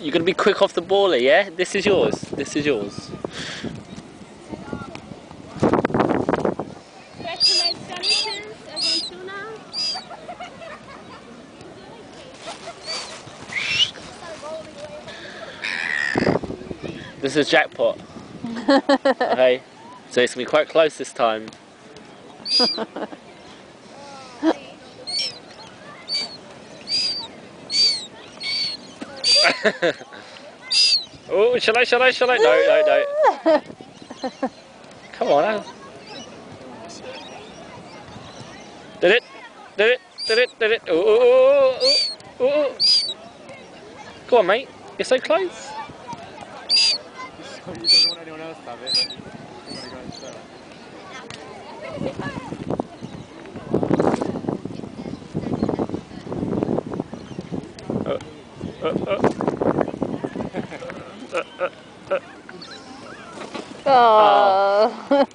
You're gonna be quick off the baller, yeah? This is yours. This is yours. This is jackpot. Okay, so it's gonna be quite close this time. Oh, shall I? No. Come on, Al. Did it. Oh. Go on, mate. You're so close. He doesn't want anyone else to have it, but he's going to go Oh.